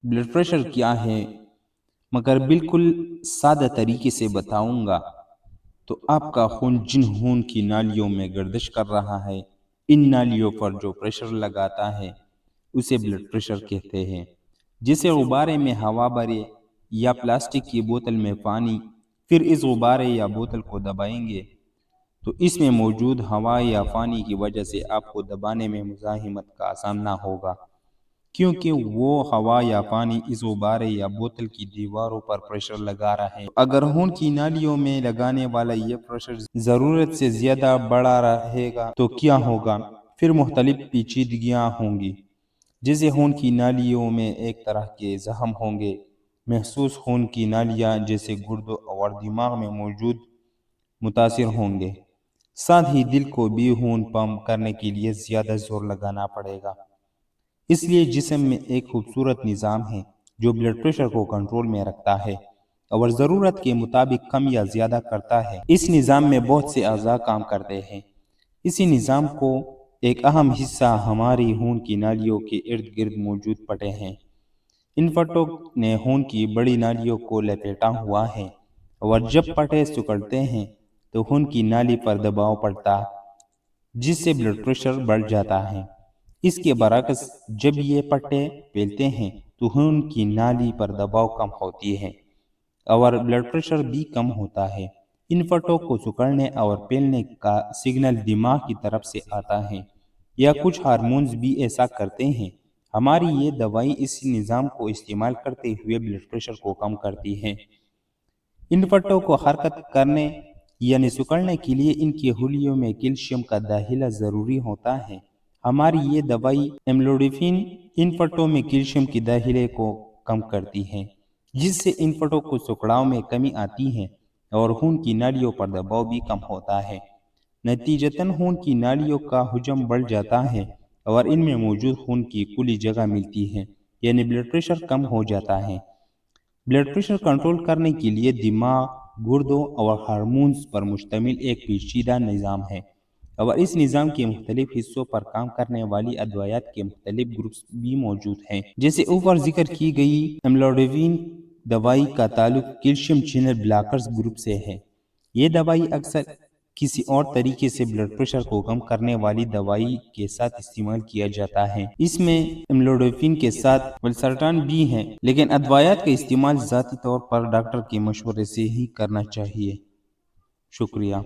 Blood pressure کیا ہے، مگر بالکل سادہ طریقے سے بتاؤں گا۔ تو آپ کا خون جن خون کی نالیوں میں گردش کر رہا ہے، ان نالیوں پر جو پریشر لگاتا ہے اسے بلڈ پریشر کہتے ہیں۔ جسے غبارے میں ہوا بھرے یا پلاسٹک کی بوتل میں پانی، پھر اس غبارے یا بوتل کو دبائیں گے تو اس میں موجود ہوا یا پانی کی وجہ سے آپ کو دبانے میں مزاحمت کا سامنا ہوگا، کیونکہ وہ ہوا یا پانی اس غبارے یا بوتل کی دیواروں پر پریشر لگا رہا ہے۔ اگر خون کی نالیوں میں لگانے والا یہ پریشر ضرورت سے زیادہ بڑھا رہے گا تو کیا ہوگا؟ پھر مختلف پیچیدگیاں ہوں گی، جیسے خون کی نالیوں میں ایک طرح کے زخم ہوں گے، محسوس خون کی نالیاں جیسے گردوں اور دماغ میں موجود متاثر ہوں گے۔ ساتھ ہی دل کو بھی خون پمپ کرنے کے لیے زیادہ زور لگانا پڑے گا۔ اس لیے جسم میں ایک خوبصورت نظام ہے جو بلڈ پریشر کو کنٹرول میں رکھتا ہے اور ضرورت کے مطابق کم یا زیادہ کرتا ہے۔ اس نظام میں بہت سے اعضاء کام کرتے ہیں۔ اسی نظام کو ایک اہم حصہ ہماری خون کی نالیوں کے ارد گرد موجود پٹے ہیں۔ ان پٹوں نے خون کی بڑی نالیوں کو لپیٹا ہوا ہے، اور جب پٹے سکڑتے ہیں تو خون کی نالی پر دباؤ پڑتا، جس سے بلڈ پریشر بڑھ جاتا ہے۔ اس کے برعکس جب یہ پٹے پھیلتے ہیں تو خون کی نالی پر دباؤ کم ہوتی ہے اور بلڈ پریشر بھی کم ہوتا ہے۔ ان پٹوں کو سکڑنے اور پھیلنے کا سگنل دماغ کی طرف سے آتا ہے، یا کچھ ہارمونز بھی ایسا کرتے ہیں۔ ہماری یہ دوائی اس نظام کو استعمال کرتے ہوئے بلڈ پریشر کو کم کرتی ہے۔ ان پٹوں کو حرکت کرنے یعنی سکڑنے کے لیے ان کی خلیوں میں کیلشیم کا داخلہ ضروری ہوتا ہے۔ ہماری یہ دوائی املوڈیپین ان پٹوں میں کیلشیم کے داخلے کو کم کرتی ہے، جس سے ان پٹوں کو سکڑاؤ میں کمی آتی ہے اور خون کی نالیوں پر دباؤ بھی کم ہوتا ہے۔ نتیجتاً خون کی نالیوں کا حجم بڑھ جاتا ہے اور ان میں موجود خون کی کھلی جگہ ملتی ہے، یعنی بلڈ پریشر کم ہو جاتا ہے۔ بلڈ پریشر کنٹرول کرنے کے لیے دماغ، گردوں اور ہارمونز پر مشتمل ایک پیچیدہ نظام ہے، اور اس نظام کے مختلف حصوں پر کام کرنے والی ادویات کے مختلف گروپس بھی موجود ہیں۔ جیسے اوپر ذکر کی گئی املوڈیپین دوائی کا تعلق کیلشیم چینل بلاکرز گروپ سے ہے۔ یہ دوائی اکثر کسی اور طریقے سے بلڈ پریشر کو کم کرنے والی دوائی کے ساتھ استعمال کیا جاتا ہے۔ اس میں املوڈیپین کے ساتھ والسارٹان بھی ہیں، لیکن ادویات کا استعمال ذاتی طور پر ڈاکٹر کے مشورے سے ہی کرنا چاہیے۔ شکریہ۔